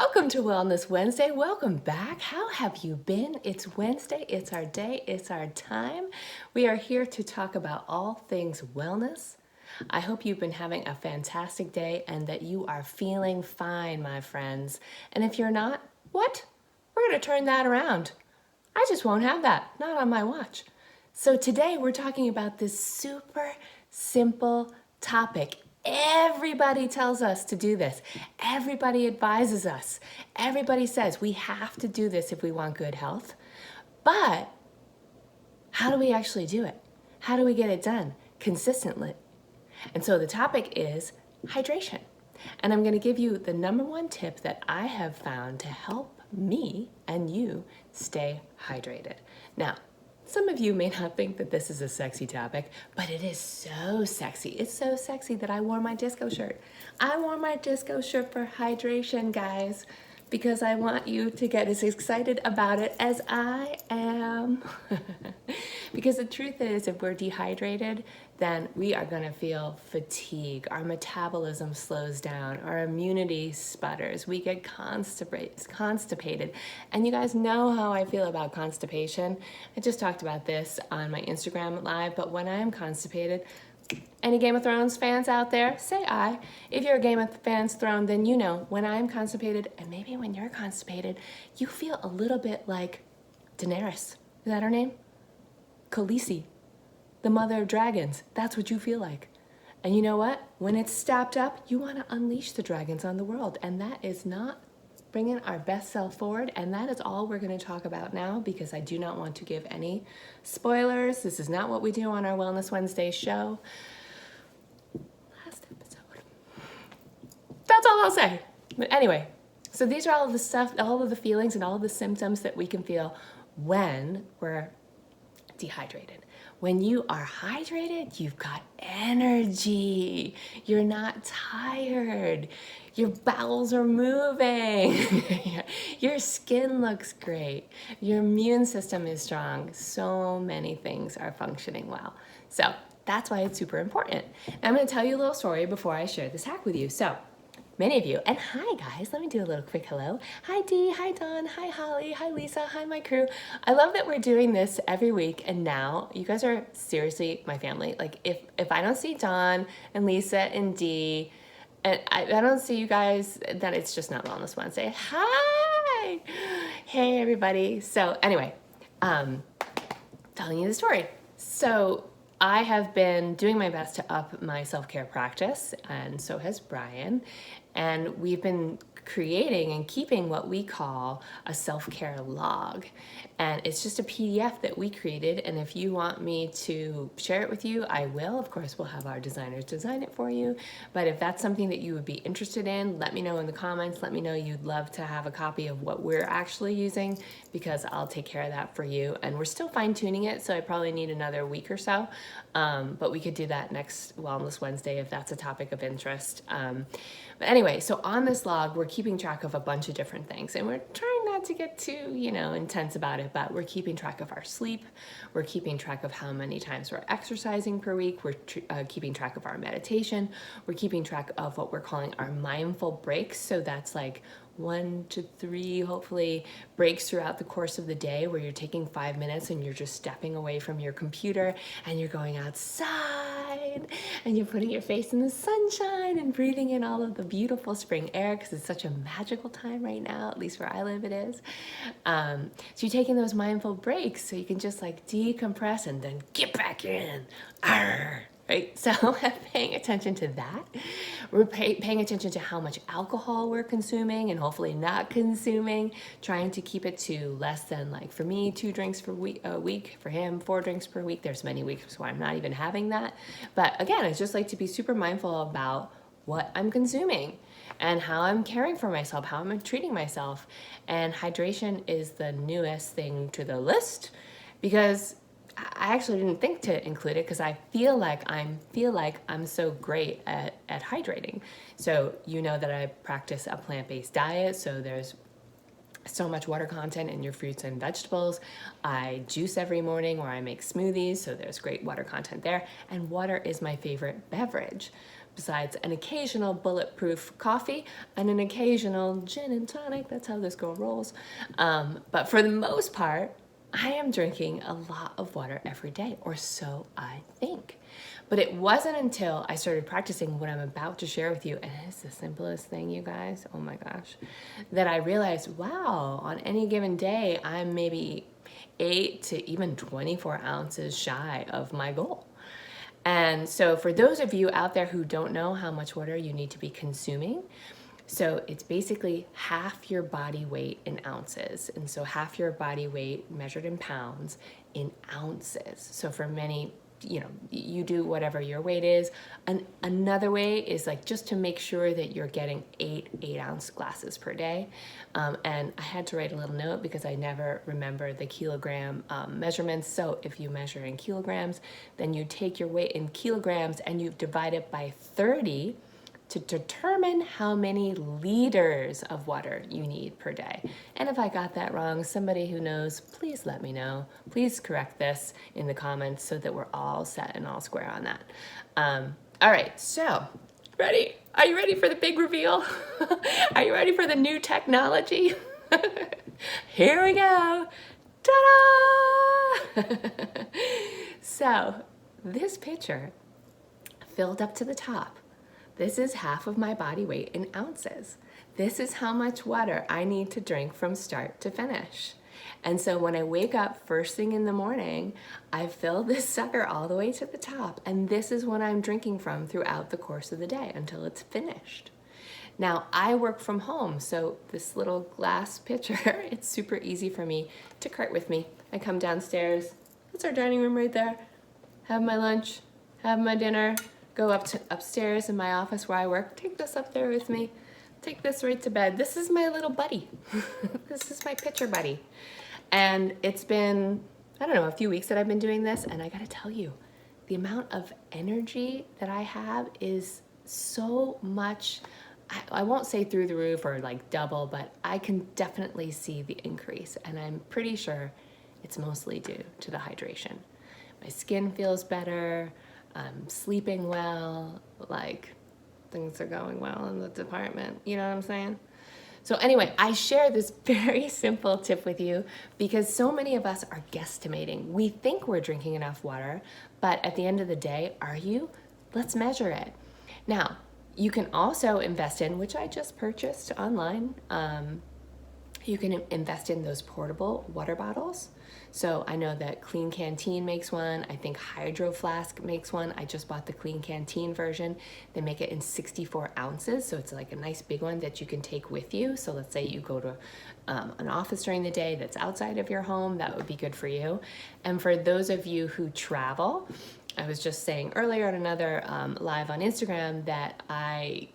Welcome to Wellness Wednesday. Welcome back. How have you been? It's Wednesday. It's our day. It's our time. We are here to talk about all things wellness. I hope you've been having a fantastic day and that you are feeling fine, my friends. And if you're not, what? We're going to turn that around. I just won't have that. Not on my watch. So today we're talking about this super simple topic. Everybody tells us to do this. Everybody advises us. Everybody says we have to do this if we want good health. But how do we actually do it? How do we get it done consistently? And so the topic is hydration. And I'm going to give you the number one tip that I have found to help me and you stay hydrated. Now, some of you may not think that this is a sexy topic, but it is so sexy. It's so sexy that I wore my disco shirt. I wore my disco shirt for hydration, guys, because I want you to get as excited about it as I am. Because the truth is, if we're dehydrated, then we are going to feel fatigue. Our metabolism slows down. Our immunity sputters. We get constipated. And you guys know how I feel about constipation. I just talked about this on my Instagram live, but when I am constipated, any Game of Thrones fans out there, say aye. If you're a Game of Thrones, then you know when I'm constipated, and maybe when you're constipated, you feel a little bit like Daenerys. Is that her name? Khaleesi, the mother of dragons. That's what you feel like. And you know what? When it's stopped up, you want to unleash the dragons on the world. And that is not bringing our best self forward. And that is all we're going to talk about now, because I do not want to give any spoilers. This is not what we do on our Wellness Wednesday show. Last episode. That's all I'll say. But anyway, so these are all of the stuff, all of the feelings and all of the symptoms that we can feel when we're dehydrated. When you are hydrated, you've got energy. You're not tired. Your bowels are moving. Your skin looks great. Your immune system is strong. So many things are functioning well. So that's why it's super important. Now I'm going to tell you a little story before I share this hack with you. So many of you, and hi guys, let me do a little quick hello. Hi Dee, hi Dawn, hi Holly, hi Lisa, hi my crew. I love that we're doing this every week, and now you guys are seriously my family. Like if I don't see Dawn and Lisa and Dee, and I don't see you guys, then it's just not Wellness Wednesday. Hi! Hey everybody. So anyway, telling you the story. So I have been doing my best to up my self-care practice, and so has Brian. And we've been creating and keeping what we call a self-care log. And it's just a PDF that we created. And if you want me to share it with you, I will. Of course, we'll have our designers design it for you. But if that's something that you would be interested in, let me know in the comments. Let me know you'd love to have a copy of what we're actually using, because I'll take care of that for you. And we're still fine-tuning it, so I probably need another week or so. But we could do that next Wellness Wednesday if that's a topic of interest. But anyway, so on this log, we're keeping track of a bunch of different things, and we're trying not to get too, intense about it, but we're keeping track of our sleep. We're keeping track of how many times we're exercising per week. We're keeping track of our meditation. We're keeping track of what we're calling our mindful breaks. So that's like 1 to 3, hopefully, breaks throughout the course of the day where you're taking 5 minutes and you're just stepping away from your computer and you're going outside and you're putting your face in the sunshine and breathing in all of the beautiful spring air, because it's such a magical time right now, at least where I live it is. So you're taking those mindful breaks so you can just like decompress and then get back in. Arr! Right? So paying attention to that. We're paying attention to how much alcohol we're consuming and hopefully not consuming, trying to keep it to less than, like for me, 2 drinks per week, for him, 4 drinks per week. There's many weeks where I'm not even having that. But again, I just like to be super mindful about what I'm consuming and how I'm caring for myself, how I'm treating myself. And hydration is the newest thing to the list, because I actually didn't think to include it because I feel like I'm so great at hydrating. So you know that I practice a plant-based diet, so there's so much water content in your fruits and vegetables. I juice every morning, or I make smoothies, so there's great water content there. And water is my favorite beverage. besides an occasional bulletproof coffee and an occasional gin and tonic. That's how this girl rolls. But for the most part, I am drinking a lot of water every day, or so I think. But it wasn't until I started practicing what I'm about to share with you, and it's the simplest thing, you guys, oh my gosh, that I realized, wow, on any given day, I'm maybe 8 to even 24 ounces shy of my goal. And so for those of you out there who don't know how much water you need to be consuming, so it's basically half your body weight in ounces. And so half your body weight measured in pounds in ounces. So for many, you do whatever your weight is. Another way is like just to make sure that you're getting 8-ounce glasses per day. And I had to write a little note because I never remember the kilogram measurements. So if you measure in kilograms, then you take your weight in kilograms and you divide it by 30 to determine how many liters of water you need per day. And if I got that wrong, somebody who knows, please let me know. Please correct this in the comments so that we're all set and all square on that. All right, so ready? Are you ready for the big reveal? Are you ready for the new technology? Here we go. Ta-da! So this pitcher filled up to the top. This is half of my body weight in ounces. This is how much water I need to drink from start to finish. And so when I wake up first thing in the morning, I fill this sucker all the way to the top. And this is what I'm drinking from throughout the course of the day until it's finished. Now, I work from home, so this little glass pitcher, it's super easy for me to cart with me. I come downstairs, that's our dining room right there, have my lunch, have my dinner, go upstairs in my office where I work, take this up there with me, take this right to bed. This is my little buddy. This is my pitcher buddy. And it's been, I don't know, a few weeks that I've been doing this, and I gotta tell you, the amount of energy that I have is so much, I won't say through the roof or like double, but I can definitely see the increase, and I'm pretty sure it's mostly due to the hydration. My skin feels better, I'm sleeping well, like things are going well in the department, you know what I'm saying? So anyway, I share this very simple tip with you because so many of us are guesstimating. We think we're drinking enough water, but at the end of the day, are you? Let's measure it. Now, you can also invest in, which I just purchased online, you can invest in those portable water bottles. So I know that Clean Canteen makes one. I think Hydro Flask makes one. I just bought the Clean Canteen version. They make it in 64 ounces. So it's like a nice big one that you can take with you. So let's say you go to an office during the day that's outside of your home, that would be good for you. And for those of you who travel, I was just saying earlier on another live on Instagram that I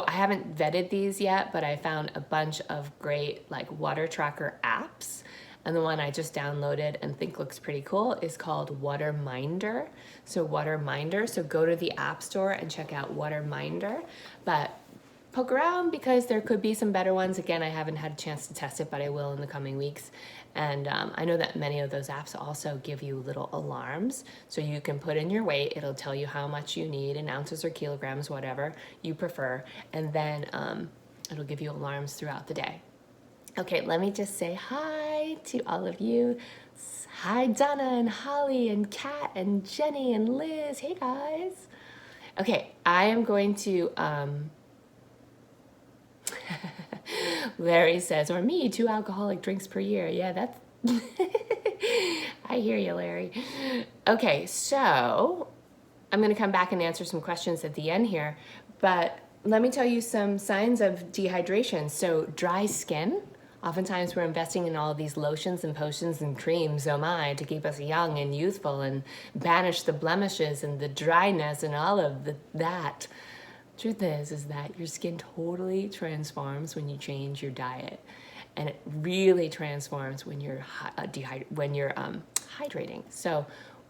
haven't vetted these yet, but I found a bunch of great like water tracker apps. And the one I just downloaded and think looks pretty cool is called Water Minder. So Water Minder, so go to the App Store and check out Water Minder. But poke around because there could be some better ones. Again, I haven't had a chance to test it, but I will in the coming weeks. And I know that many of those apps also give you little alarms. So you can put in your weight. It'll tell you how much you need in ounces or kilograms, whatever you prefer. And then it'll give you alarms throughout the day. Okay, let me just say hi to all of you. Hi, Donna and Holly and Kat and Jenny and Liz. Hey, guys. Okay, I am going to... Larry says, or me, 2 alcoholic drinks per year. Yeah, that's... I hear you, Larry. Okay, so I'm going to come back and answer some questions at the end here, but let me tell you some signs of dehydration. So dry skin. Oftentimes we're investing in all of these lotions and potions and creams, oh my, to keep us young and youthful and banish the blemishes and the dryness and all of that. Truth is that your skin totally transforms when you change your diet, and it really transforms when you're hydrating. So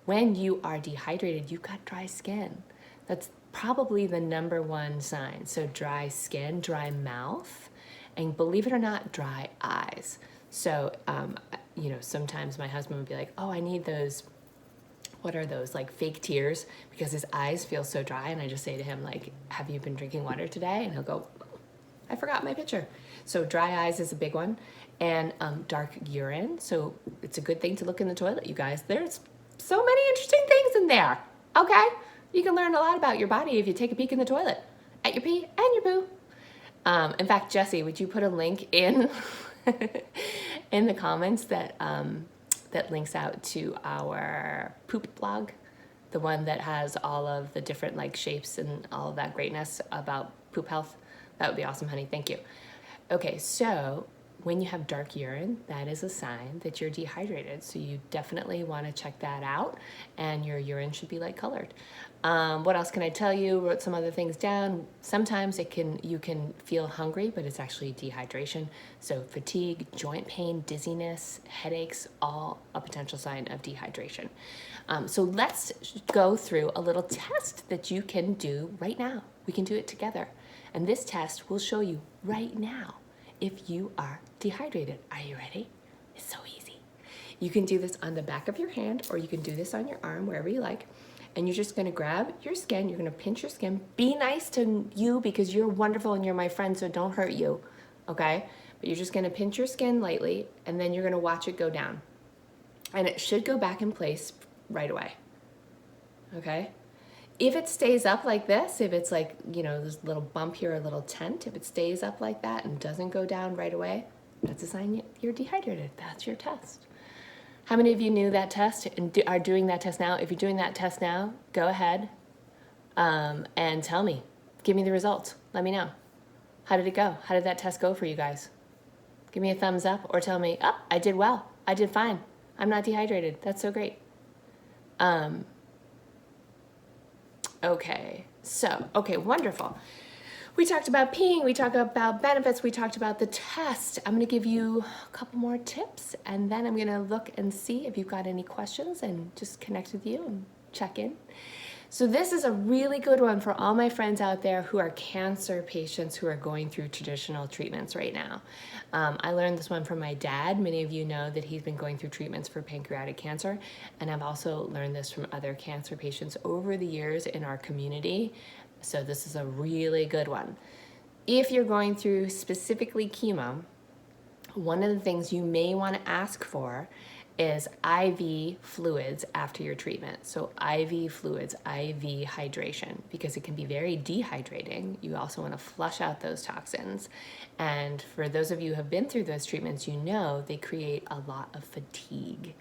when you are dehydrated, you've got dry skin. That's probably the #1 sign. So dry skin, dry mouth, and believe it or not, dry eyes. So sometimes my husband would be like, "Oh, I need those what are those, like fake tears, because his eyes feel so dry. And I just say to him, like, have you been drinking water today? And he'll go, I forgot my pitcher. So dry eyes is a big one. And dark urine. So it's a good thing to look in the toilet, you guys. There's so many interesting things in there. Okay? You can learn a lot about your body if you take a peek in the toilet at your pee and your poo. In fact, Jesse, would you put a link in in the comments that that links out to our poop blog, the one that has all of the different like shapes and all of that greatness about poop health? That would be awesome, honey. Thank you. Okay, so when you have dark urine, that is a sign that you're dehydrated. So you definitely want to check that out, and your urine should be light colored. What else can I tell you? Wrote some other things down. Sometimes you can feel hungry, but it's actually dehydration. So fatigue, joint pain, dizziness, headaches, all a potential sign of dehydration. So let's go through a little test that you can do right now. We can do it together. And this test will show you right now if you are dehydrated. Are you ready? It's so easy. You can do this on the back of your hand, or you can do this on your arm, wherever you like. And you're just gonna grab your skin, you're gonna pinch your skin. Be nice to you because you're wonderful and you're my friend, so don't hurt you, okay? But you're just gonna pinch your skin lightly, and then you're gonna watch it go down. And it should go back in place right away, okay? If it stays up like this, if it's like, you know, this little bump here, a little tent, if it stays up like that and doesn't go down right away, that's a sign you're dehydrated. That's your test. How many of you knew that test and are doing that test now? If you're doing that test now, go ahead and tell me. Give me the results. Let me know. How did it go? How did that test go for you guys? Give me a thumbs up or tell me, oh, I did well. I did fine. I'm not dehydrated. That's so great. Okay, wonderful. We talked about peeing, we talked about benefits, we talked about the test. I'm gonna give you a couple more tips, and then I'm gonna look and see if you've got any questions and just connect with you and check in. So this is a really good one for all my friends out there who are cancer patients who are going through traditional treatments right now. I learned this one from my dad. Many of you know that he's been going through treatments for pancreatic cancer, and I've also learned this from other cancer patients over the years in our community. So this is a really good one. If you're going through specifically chemo, one of the things you may want to ask for is IV fluids after your treatment. So IV fluids, IV hydration, because it can be very dehydrating. You also want to flush out those toxins. And for those of you who have been through those treatments, you know they create a lot of fatigue.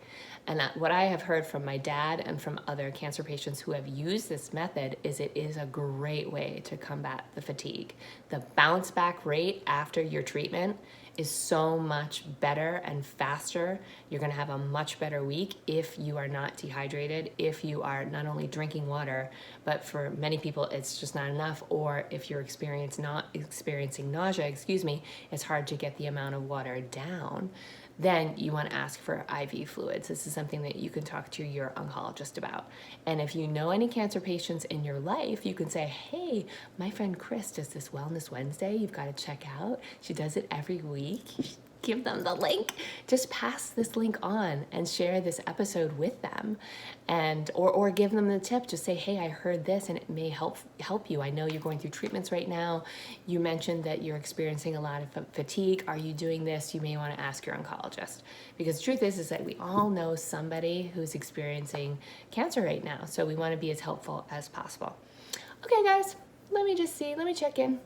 And what I have heard from my dad and from other cancer patients who have used this method is it is a great way to combat the fatigue. The bounce back rate after your treatment is so much better and faster. You're gonna have a much better week if you are not dehydrated, if you are not only drinking water, but for many people it's just not enough, or if you're not experiencing nausea, it's hard to get the amount of water down. Then you want to ask for IV fluids. This is something that you can talk to your oncologist about. And if you know any cancer patients in your life, you can say, hey, my friend Kris does this Wellness Wednesday. You've got to check out. She does it every week. Give them the link. Just pass this link on and share this episode with them, and or give them the tip. Just say, hey, I heard this and it may help you. I know you're going through treatments right now. You mentioned that you're experiencing a lot of fatigue. Are you doing this? You may want to ask your oncologist, because the truth is that we all know somebody who's experiencing cancer right now. So we want to be as helpful as possible. Okay, guys, let me check in.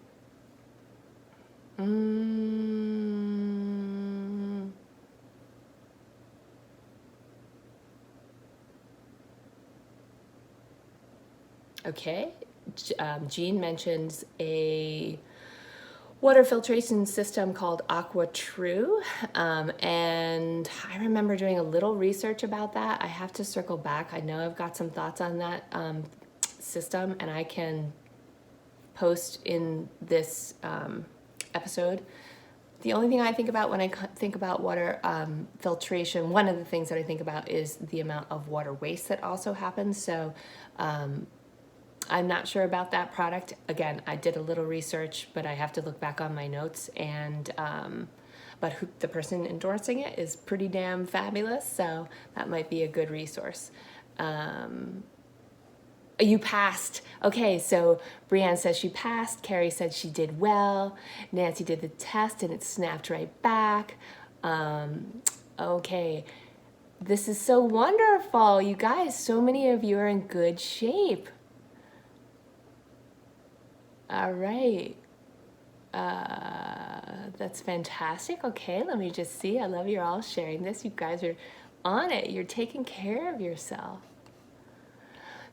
Okay, Jean mentions a water filtration system called AquaTrue, and I remember doing a little research about that. I have to circle back. I know I've got some thoughts on that system, and I can post in this episode. The only thing I think about when I think about water filtration, one of the things that I think about is the amount of water waste that also happens. So I'm not sure about that product. Again, I did a little research, but I have to look back on my notes. And but the person endorsing it is pretty damn fabulous, so that might be a good resource. You passed. Okay, so Brianne says she passed. Carrie said she did well. Nancy did the test and it snapped right back. Okay, this is so wonderful. You guys, so many of you are in good shape. All right. That's fantastic. Okay, let me just see. I love you're all sharing this. You guys are on it. You're taking care of yourself.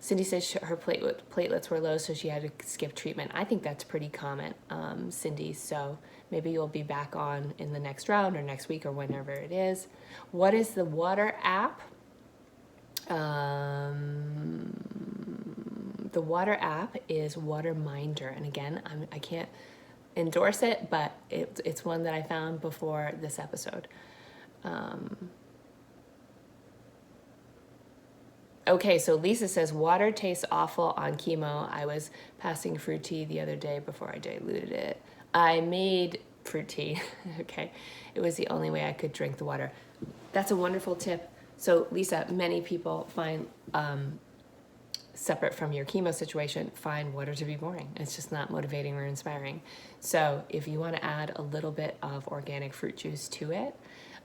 Cindy says her platelets were low, so she had to skip treatment. I think that's pretty common, Cindy. So maybe you'll be back on in the next round or next week or whenever it is. What is the water app? The water app is Waterminder. And again, I can't endorse it, but it's one that I found before this episode. Okay, so Lisa says, water tastes awful on chemo. I was passing fruit tea the other day before I diluted it. I made fruit tea, okay? It was the only way I could drink the water. That's a wonderful tip. So Lisa, many people find, separate from your chemo situation, find water to be boring. It's just not motivating or inspiring. So if you want to add a little bit of organic fruit juice to it,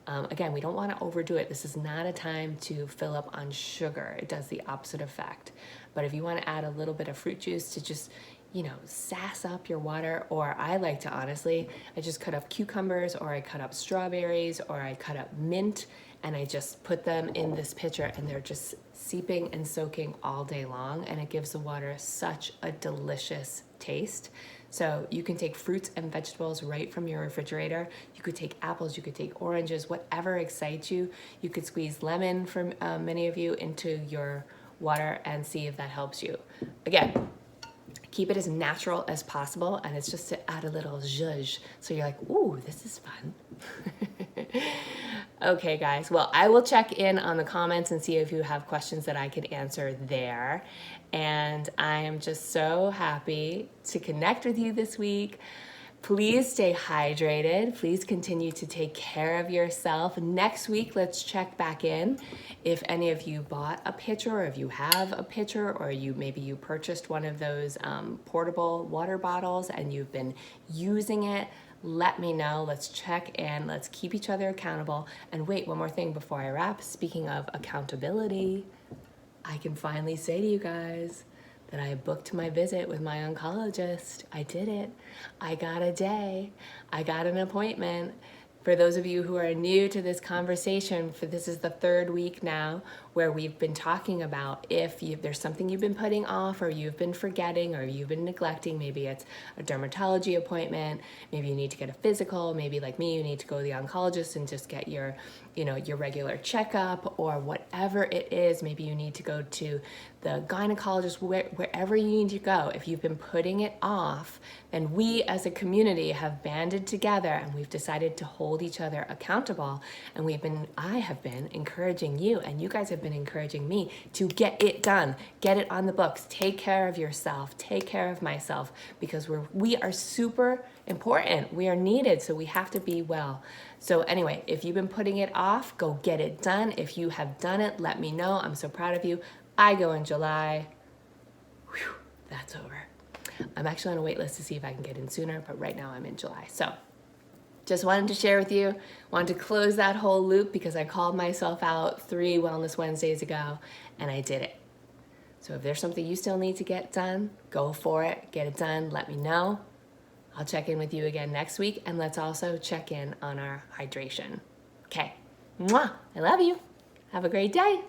again, we don't want to overdo it. This is not a time to fill up on sugar. It does the opposite effect. But if you want to add a little bit of fruit juice to just, sass up your water, or I like to honestly, I just cut up cucumbers, or I cut up strawberries, or I cut up mint, and I just put them in this pitcher, and they're just seeping and soaking all day long, and it gives the water such a delicious taste. So you can take fruits and vegetables right from your refrigerator. You could take apples, you could take oranges, whatever excites you. You could squeeze lemon, for many of you, into your water and see if that helps you. Again, keep it as natural as possible, and it's just to add a little zhuzh. So you're like, ooh, this is fun. Okay, guys. Well, I will check in on the comments and see if you have questions that I could answer there. And I am just so happy to connect with you this week. Please stay hydrated. Please continue to take care of yourself. Next week, let's check back in. If any of you bought a pitcher, or if you have a pitcher, or maybe you purchased one of those portable water bottles and you've been using it, let me know. Let's check in. Let's keep each other accountable. And wait, one more thing before I wrap. Speaking of accountability, I can finally say to you guys that I booked my visit with my oncologist. I did it. I got a day. I got an appointment. For those of you who are new to this conversation, this is the third week now where we've been talking about if there's something you've been putting off, or you've been forgetting, or you've been neglecting. Maybe it's a dermatology appointment. Maybe you need to get a physical. Maybe like me, you need to go to the oncologist and just get your regular checkup, or whatever it is. Maybe you need to go to the gynecologist, wherever you need to go. If you've been putting it off, then we as a community have banded together and we've decided to hold each other accountable. And I have been encouraging you, and you guys have been encouraging me to get it done, get it on the books, take care of yourself, take care of myself, because we are super important. We are needed, so we have to be well. So anyway, if you've been putting it off, go get it done. If you have done it, let me know. I'm so proud of you. I go in July. Whew, that's over. I'm actually on a wait list to see if I can get in sooner, but right now I'm in July. So just wanted to share with you, wanted to close that whole loop, because I called myself out 3 Wellness Wednesdays ago, and I did it. So if there's something you still need to get done, go for it, get it done, let me know. I'll check in with you again next week, and let's also check in on our hydration. Okay, mwah, I love you. Have a great day.